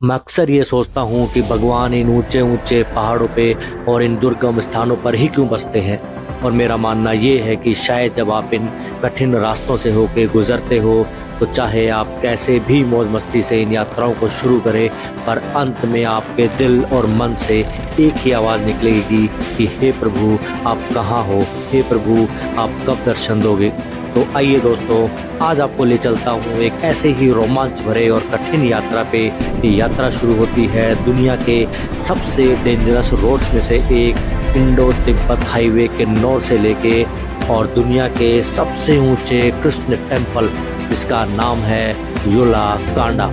मैं अक्सर ये सोचता हूँ कि भगवान इन ऊंचे ऊंचे पहाड़ों पे और इन दुर्गम स्थानों पर ही क्यों बसते हैं। और मेरा मानना ये है कि शायद जब आप इन कठिन रास्तों से होके गुजरते हो तो चाहे आप कैसे भी मौज मस्ती से इन यात्राओं को शुरू करें, पर अंत में आपके दिल और मन से एक ही आवाज़ निकलेगी कि हे प्रभु आप कहाँ हो, हे प्रभु आप कब दर्शन दोगे। तो आइए दोस्तों, आज आपको ले चलता हूँ एक ऐसे ही रोमांच भरे और कठिन यात्रा पे। ये यात्रा शुरू होती है दुनिया के सबसे डेंजरस रोड्स में से एक इंडो तिब्बत हाईवे के नॉर्थ से लेके और दुनिया के सबसे ऊंचे कृष्ण टेम्पल जिसका नाम है युला कांडा।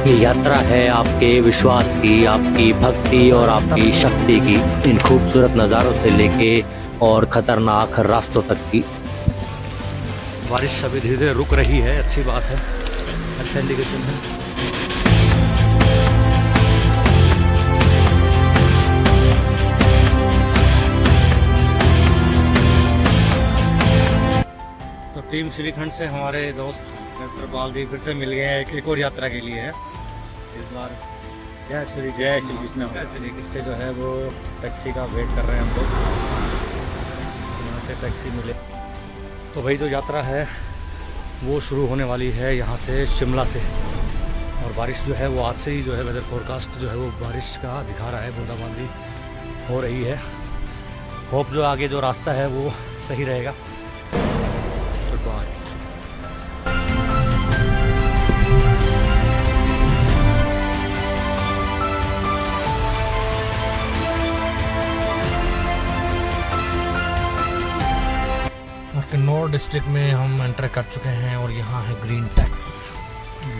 ये यात्रा है आपके विश्वास की, आपकी भक्ति और आपकी शक्ति की, इन खूबसूरत नज़ारों से लेके और खतरनाक रास्तों तक की। बारिश अभी धीरे धीरे रुक रही है, अच्छी बात है, अच्छा इंडिकेशन है। तो टीम श्रीखंड से हमारे दोस्त डॉक्टर बालदीप फिर से मिल गए हैं एक और यात्रा के लिए है। इस बार जय श्री कृष्ण से जो है वो टैक्सी का वेट कर रहे हैं हम लोग, यहाँ से टैक्सी मिले। तो भाई जो यात्रा है वो शुरू होने वाली है यहाँ से शिमला से, और बारिश जो है वो आज से ही जो है वेदर फोरकास्ट जो है वो बारिश का दिखा रहा है, बूंदाबांदी हो रही है। होप जो आगे जो रास्ता है वो सही रहेगा। किन्नौर डिस्ट्रिक्ट में हम एंटर कर चुके हैं और यहाँ है ग्रीन टैक्स।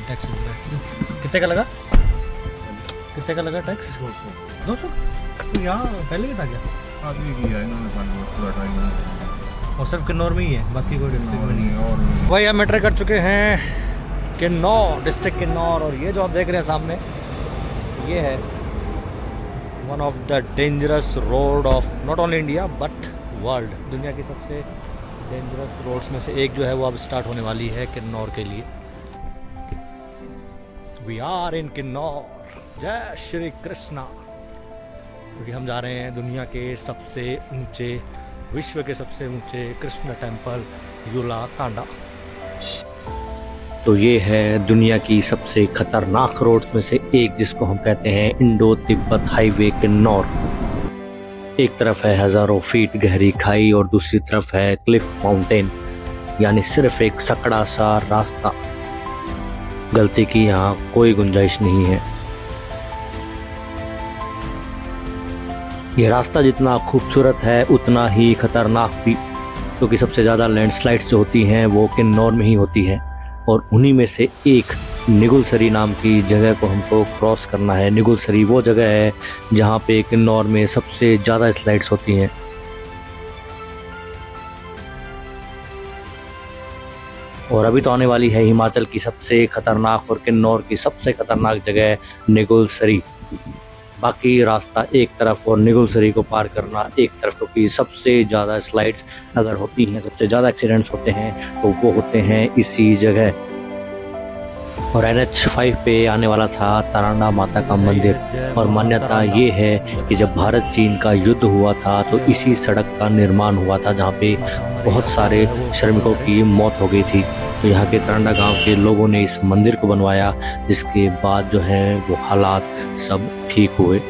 टैक्स कितने का लगा? कितने का लगा टैक्स? 200। तो यहाँ पहले भी था क्या? आगे की है इन्होंने पूरा टाइम, और सिर्फ किन्नौर में ही है, बाकी कोई डिस्ट्रिक्ट में नहीं है। और वही हम एंटर कर चुके हैं किन्नौर डिस्ट्रिक्ट किन्नौर, और ये जो आप देख रहे हैं सामने ये है one of the dangerous road of not only India but world. दुनिया की सबसे डेंजरस रोड्स में से एक जो है वो अब स्टार्ट होने वाली है किन्नौर के लिए। वी आर इन किन्नौर, जय श्री कृष्णा। क्योंकि हम जा रहे हैं दुनिया के सबसे ऊंचे, विश्व के सबसे ऊंचे कृष्ण टेम्पल युला कांडा। तो ये है दुनिया की सबसे खतरनाक रोड्स में से एक जिसको हम कहते हैं इंडो तिब्बत हाईवे किन्नौर। एक तरफ है हजारों फीट गहरी खाई और दूसरी तरफ है क्लिफ माउंटेन, यानी सिर्फ एक सकड़ा सा रास्ता। गलती की यहाँ कोई गुंजाइश नहीं है। ये रास्ता जितना खूबसूरत है उतना ही खतरनाक भी, क्योंकि सबसे ज़्यादा लैंडस्लाइड्स जो होती हैं वो किन्नौर में ही होती हैं, और उन्हीं में से एक निगुलसरी नाम की जगह को हमको क्रॉस करना है। निगुलसरी वो जगह है जहाँ पे किन्नौर में सबसे ज़्यादा स्लाइड्स होती हैं। और अभी तो आने वाली है हिमाचल की सबसे खतरनाक और किन्नौर की सबसे खतरनाक जगह निगुलसरी। बाकी रास्ता एक तरफ और निगुलसरी को पार करना एक तरफ, क्योंकि सबसे ज़्यादा स्लाइड्स अगर होती हैं, सबसे ज़्यादा एक्सीडेंट्स होते हैं तो वो होते हैं इसी जगह। और NH5 पे आने वाला था तारांडा माता का मंदिर, और मान्यता ये है कि जब भारत चीन का युद्ध हुआ था तो इसी सड़क का निर्माण हुआ था जहाँ पे बहुत सारे श्रमिकों की मौत हो गई थी। तो यहाँ के तारांडा गांव के लोगों ने इस मंदिर को बनवाया, जिसके बाद जो है वो हालात सब ठीक हुए।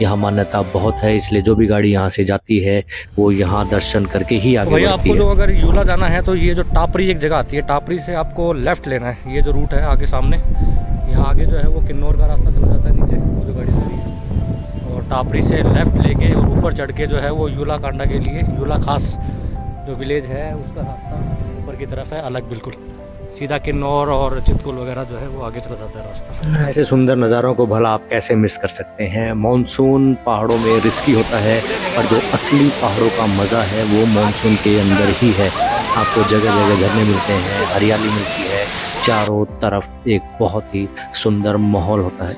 यहाँ मान्यता बहुत है, इसलिए जो भी गाड़ी यहाँ से जाती है वो यहाँ दर्शन करके ही आगे बढ़ती है। आपको जो अगर युला जाना है तो ये जो टापरी एक जगह आती है, टापरी से आपको लेफ्ट लेना है। ये जो रूट है आगे सामने, यहाँ आगे जो है वो किन्नौर का रास्ता चला जाता है नीचे, वो जो गाड़ी जा रही है, और टापरी से लेफ्ट लेके और ऊपर चढ़ के जो है वो युला कांडा के लिए, युला खास जो विलेज है उसका रास्ता ऊपर की तरफ है अलग, बिल्कुल सीधा किन्नौर और चितकुल वगैरह जो है वो आगे चला जाता है रास्ता। ऐसे सुंदर नज़ारों को भला आप कैसे मिस कर सकते हैं। मॉनसून पहाड़ों में रिस्की होता है, पर जो असली पहाड़ों का मज़ा है वो मॉनसून के अंदर ही है। आपको जगह जगह झरने मिलते हैं, हरियाली मिलती है, चारों तरफ एक बहुत ही सुंदर माहौल होता है।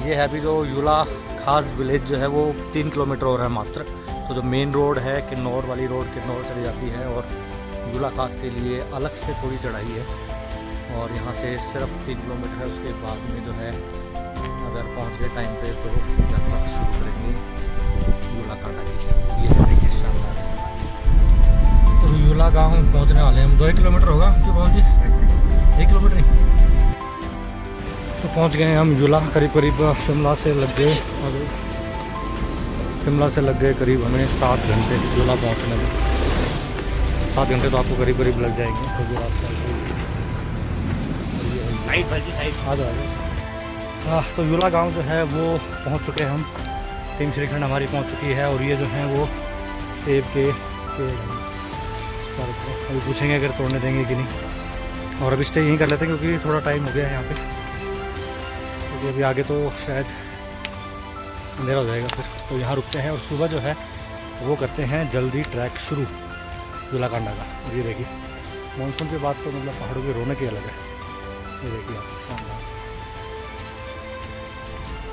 ये है अभी जो युला खास विलेज जो है वो 3 किलोमीटर और है मात्र। तो जो मेन रोड है किन्नौर वाली रोड किन्नौर चली जाती है, और युला खास के लिए अलग से थोड़ी चढ़ाई है और यहाँ से सिर्फ 3 किलोमीटर है। उसके बाद में जो है अगर पहुँच गए टाइम पे तो यात्रा शुरू करेंगे युला कांडा की। ये देखिए शानदार। तो युला गाँव पहुँचने वाले हैं हम। 2 किलोमीटर होगा क्यों पहुँच गए? 1 किलोमीटर नहीं। तो पहुँच गए हम युला। करीब करीब शिमला से लग गए करीब हमें 7 घंटे युला पहुँचने में। 7 घंटे तो आपको करीब करीब लग जाएंगे। तो युला गांव जो है वो पहुंच चुके हैं हम। टीम श्रीखंड हमारी पहुंच चुकी है और ये जो है वो सेब के अभी पूछेंगे अगर तोड़ने देंगे कि नहीं। और अभी स्टे यहीं कर लेते हैं क्योंकि थोड़ा टाइम हो गया है यहाँ पे, क्योंकि अभी आगे तो शायद अंधेरा हो जाएगा फिर। तो यहाँ रुकते हैं और सुबह जो है वो करते हैं जल्दी ट्रैक शुरू युला कांडा का। और ये देखिए मानसून के बाद तो मतलब पहाड़ों की रौनक ही अलग है। ये देखिए आप,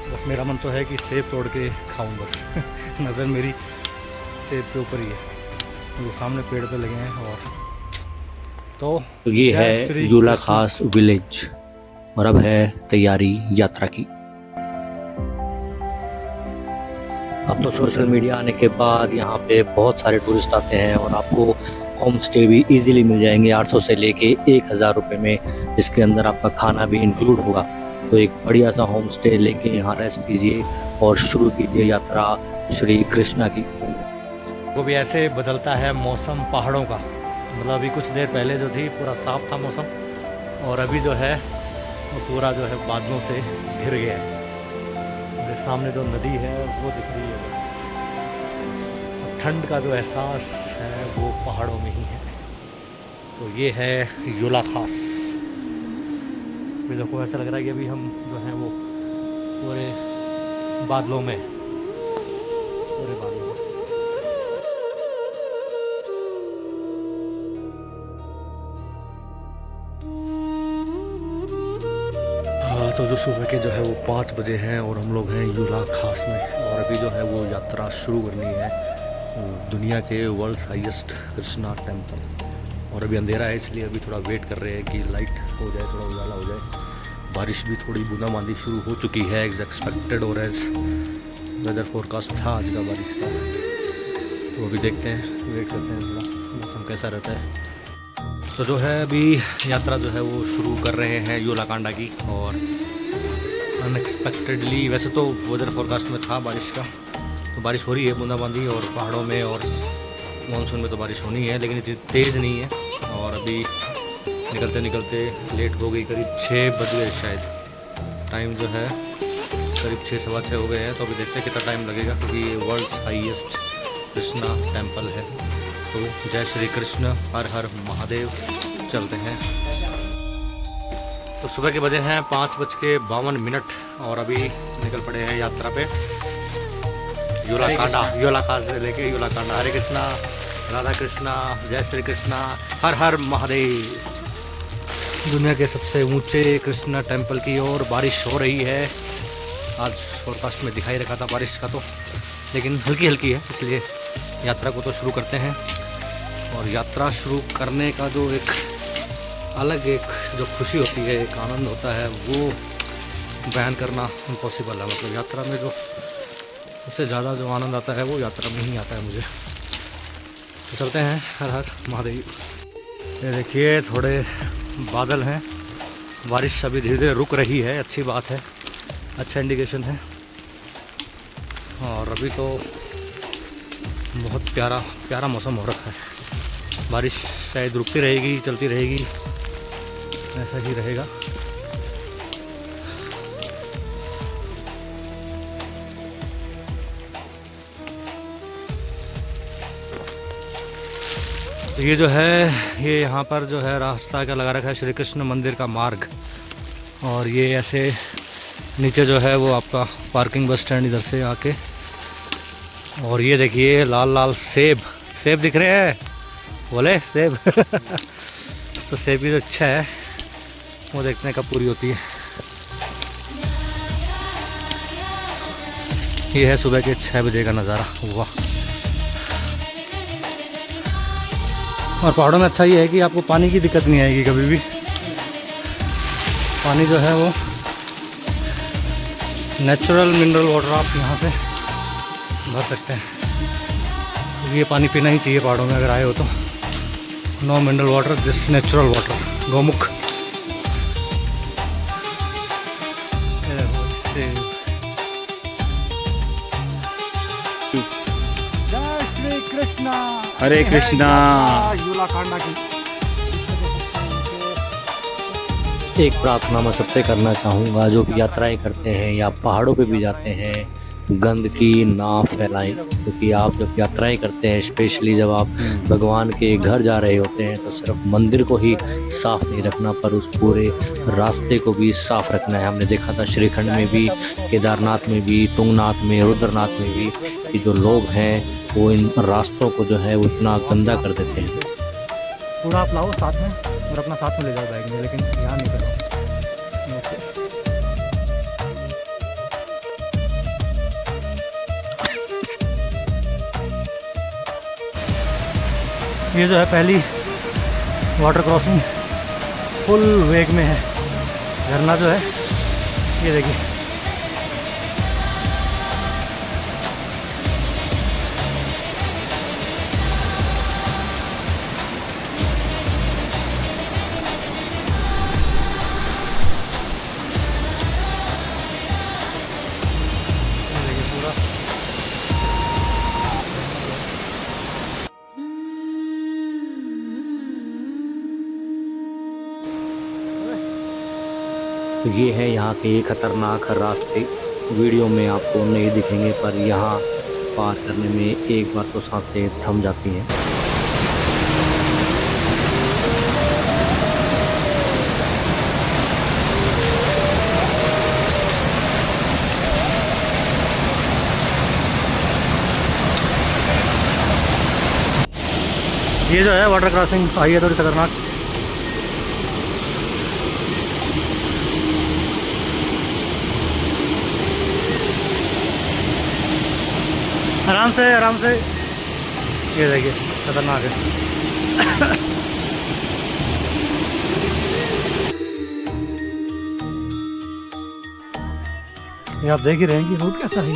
बस मेरा मन तो है कि सेब तोड़ के खाऊं बस। नज़र मेरी सेब के ऊपर ही है, वो सामने पेड़ पे लगे हैं। और तो ये है युला खास विलेज और अब है तैयारी यात्रा की। अब तो सोशल मीडिया आने के बाद यहाँ पे बहुत सारे टूरिस्ट आते हैं और आपको होम स्टे भी इजीली मिल जाएंगे 800 से लेके 1000 रुपये में, जिसके अंदर आपका खाना भी इंक्लूड होगा। तो एक बढ़िया सा होम स्टे लेके यहाँ रेस्ट कीजिए और शुरू कीजिए यात्रा श्री कृष्णा की। वो भी ऐसे बदलता है मौसम पहाड़ों का। मतलब अभी कुछ देर पहले जो थी पूरा साफ था मौसम और अभी जो है वो पूरा जो है बादलों से घिर गया है। मेरे सामने जो नदी है वो दिख रही है बस। ठंड का जो एहसास है वो पहाड़ों में ही है। तो ये है युला खास। अभी देखो ऐसा लग रहा है कि अभी हम जो है वो पूरे बादलों में तो जो सुबह के जो है वो 5 बजे हैं और हम लोग हैं युला खास में। और अभी जो है वो यात्रा शुरू करनी है दुनिया के वर्ल्ड हाईएस्ट कृष्णा टेम्पल। और अभी अंधेरा है इसलिए अभी थोड़ा वेट कर रहे हैं कि लाइट हो जाए, थोड़ा उजाला हो जाए। बारिश भी थोड़ी बूंदाबांदी शुरू हो चुकी है एज एक्सपेक्टेड और एज वेदर फोरकास्ट था आज का बारिश का। तो अभी देखते हैं, वेट करते हैं थोड़ा मौसम कैसा रहता है। तो जो है अभी यात्रा जो है वो शुरू कर रहे हैं युला कांडा की। और अनएक्सपेक्टेडली, वैसे तो वेदर फोरकास्ट में था बारिश का, तो बारिश हो रही है बूंदाबांदी और पहाड़ों में और मानसून में तो बारिश होनी है, लेकिन इतनी तेज़ नहीं है। और अभी निकलते निकलते लेट हो गई, करीब 6 बज गए शायद। टाइम जो है करीब 6 सवा 6 हो गए हैं। तो अभी देखते हैं कितना टाइम लगेगा, क्योंकि ये वर्ल्ड हाईएस्ट कृष्णा टेम्पल है। तो जय श्री कृष्ण, हर हर महादेव। चलते हैं। तो सुबह के बजे हैं 5:52 और अभी निकल पड़े हैं यात्रा पे युला कांडा, युला खास से लेके युला कांडा। हरे कृष्णा, राधा कृष्णा, जय श्री कृष्णा, हर हर महादेव। दुनिया के सबसे ऊंचे कृष्णा टेम्पल की ओर बारिश हो रही है। आज फोरकास्ट में दिखाई रखा था बारिश का, तो लेकिन हल्की हल्की है, इसलिए यात्रा को तो शुरू करते हैं। और यात्रा शुरू करने का जो एक अलग एक जो खुशी होती है, एक आनंद होता है, वो बयान करना इम्पॉसिबल है। मतलब यात्रा में जो सबसे ज़्यादा जो आनंद आता है वो यात्रा में ही आता है मुझे। तो चलते हैं, हर हर महादेव। ये देखिए थोड़े बादल हैं, बारिश अभी धीरे धीरे रुक रही है, अच्छी बात है, अच्छा इंडिकेशन है। और अभी तो बहुत प्यारा मौसम हो रखा है। बारिश शायद रुकती रहेगी, चलती रहेगी, ऐसा ही रहेगा। तो ये जो है, ये यहाँ पर जो है रास्ता क्या लगा रखा है, श्री कृष्ण मंदिर का मार्ग। और ये ऐसे नीचे जो है वो आपका पार्किंग बस स्टैंड इधर से आके। और ये देखिए लाल लाल सेब दिख रहे हैं, बोले सेब। तो सेब की जो इच्छा है वो देखने कब पूरी होती है। ये है सुबह के 6 बजे का नज़ारा। वाह, और पहाड़ों में अच्छा ये है कि आपको पानी की दिक्कत नहीं आएगी कभी भी। पानी जो है वो नेचुरल मिनरल वाटर आप यहाँ से भर सकते हैं, क्योंकि ये पानी पीना ही चाहिए पहाड़ों में अगर आए हो तो। No mineral water, this natural water, Gaumukh. जय श्री कृष्णा, हरे कृष्णा। युलाकांडा की एक प्रार्थना मैं सबसे करना चाहूँगा, जो भी यात्राएं करते हैं या पहाड़ों पे भी जाते हैं, गंदगी ना फैलाएं। क्योंकि आप जब यात्राएं करते हैं, स्पेशली जब आप भगवान के घर जा रहे होते हैं, तो सिर्फ मंदिर को ही साफ नहीं रखना, पर उस पूरे रास्ते को भी साफ रखना है। हमने देखा था श्रीखंड में भी, केदारनाथ में भी, तुंगनाथ में, रुद्रनाथ में भी, कि जो लोग हैं वो इन रास्तों को जो है वो इतना गंदा कर देते हैं। पूरा आप लाओ साथ में और अपना साथ में ले जाओ बैग में, लेकिन यहाँ नहीं करो। ये जो है पहली वाटर क्रॉसिंग फुल वेग में है। झरना जो है ये देखिए, तो ये है यहाँ के खतरनाक रास्ते। वीडियो में आपको नहीं दिखेंगे, पर यहाँ पार करने में एक बार तो सांसें थम जाती हैं। ये जो है वाटर क्रॉसिंग आई है थोड़ी खतरनाक। आराम से आराम से, ये देखिए खतरनाक है। ये आप देख ही रहे हैं कि रूट कैसा है।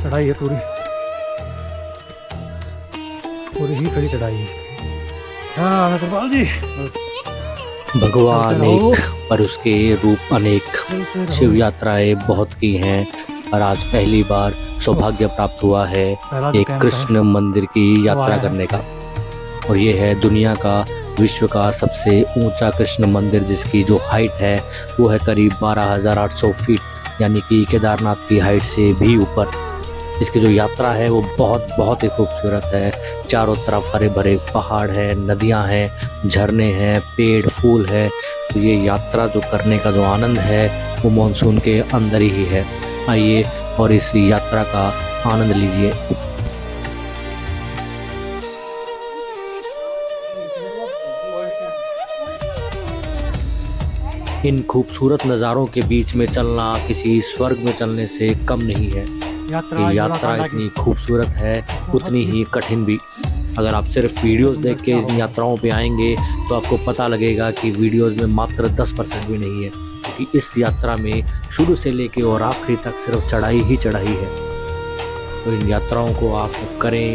चढ़ाई है पूरी ही खड़ी चढ़ाई है। हाँ नटरपाल जी, भगवान एक पर उसके रूप अनेक। शिव यात्राएं बहुत की हैं, और आज पहली बार सौभाग्य प्राप्त हुआ है एक कृष्ण मंदिर की यात्रा करने का। और ये है दुनिया का, विश्व का सबसे ऊंचा कृष्ण मंदिर, जिसकी जो हाइट है वो है करीब 12,800 फीट, यानी कि केदारनाथ की हाइट से भी ऊपर। इसकी जो यात्रा है वो बहुत ही खूबसूरत है। चारों तरफ हरे भरे पहाड़ हैं, नदियां हैं, झरने हैं, पेड़ फूल है। तो ये यात्रा जो करने का जो आनंद है वो मानसून के अंदर ही है। आइए और इस यात्रा का आनंद लीजिए। इन खूबसूरत नज़ारों के बीच में चलना किसी स्वर्ग में चलने से कम नहीं है। ये यात्रा इतनी खूबसूरत है, उतनी ही कठिन भी। अगर आप सिर्फ वीडियोस देख के इन यात्राओं पे आएंगे तो आपको पता लगेगा कि वीडियोस में मात्र 10% भी नहीं है, क्योंकि इस यात्रा में शुरू से लेके और आखिरी तक सिर्फ चढ़ाई ही चढ़ाई है। तो इन यात्राओं को आप करें,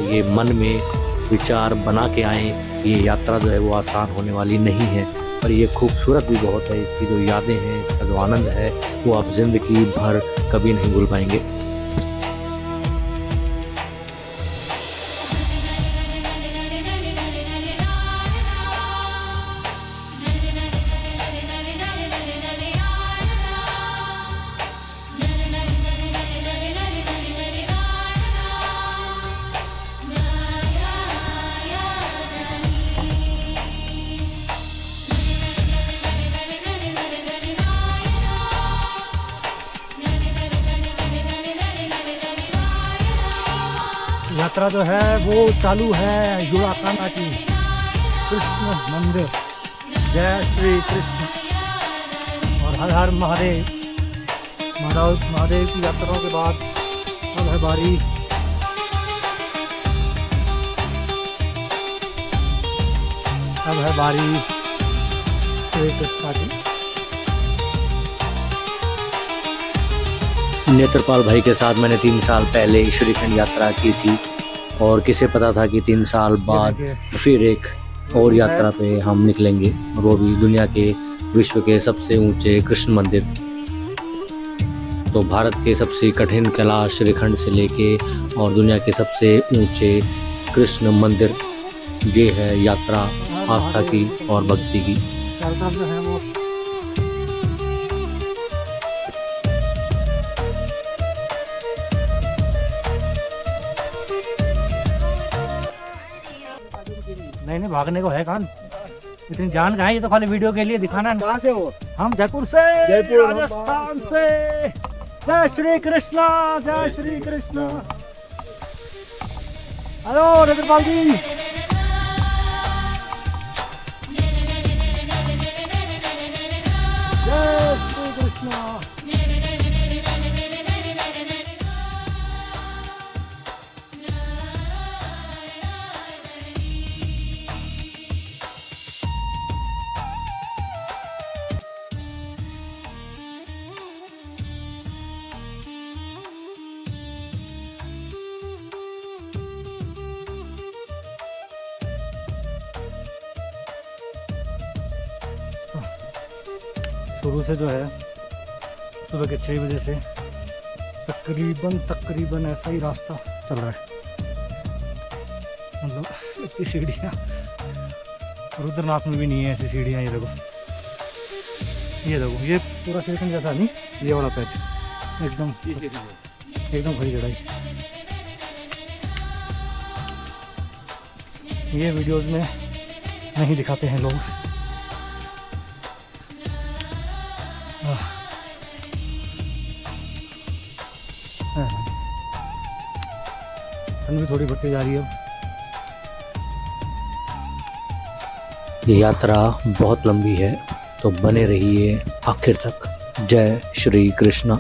ये मन में विचार बना के आएँ। ये यात्रा जो है वो आसान होने वाली नहीं है, पर ये खूबसूरत भी बहुत है। इसकी जो यादें हैं, इसका जो आनंद है, वो आप जिंदगी भर कभी नहीं भूल पाएंगे। यात्रा जो है वो चालू है युलाकांडा की कृष्ण मंदिर। जय श्री कृष्ण और हर हर महादेव। महादेव की यात्राओं के बाद अब है बारी श्री कृष्णा की। नेत्रपाल भाई के साथ मैंने 3 साल पहले श्रीखंड यात्रा की थी और किसे पता था कि 3 साल बाद फिर एक और यात्रा पे हम निकलेंगे, और वो भी दुनिया के विश्व के सबसे ऊंचे कृष्ण मंदिर। तो भारत के सबसे कठिन कैलाश श्रीखंड से लेके और दुनिया के सबसे ऊंचे कृष्ण मंदिर, ये है यात्रा आस्था की और भक्ति की। चारों तरफ जो है वो नहीं भागने को है कान, इतनी जान कहाँ है, ये तो खाली वीडियो के लिए दिखाना। कहाँ से हो? हम जयपुर से, राजस्थान से। जय श्री कृष्णा, जय श्री कृष्णा। हेलो नेत्रपाल जी। जय श्री कृष्णा। शुरू से जो है सुबह के 6 बजे से तकरीबन ऐसा ही रास्ता चल रहा है, मतलब इतनी सीढ़ियाँ। रुद्रनाथ में भी नहीं है ऐसी सीढ़ियाँ। ये देखो, ये पूरा श्रीखंड जैसा नहीं, ये वाला पैच एकदम खड़ी चढ़ाई। ये वीडियोस में नहीं दिखाते हैं लोग। ठंड भी थोड़ी बढ़ती जा रही है। ये यात्रा बहुत लंबी है, तो बने रहिए आखिर तक। जय श्री कृष्णा।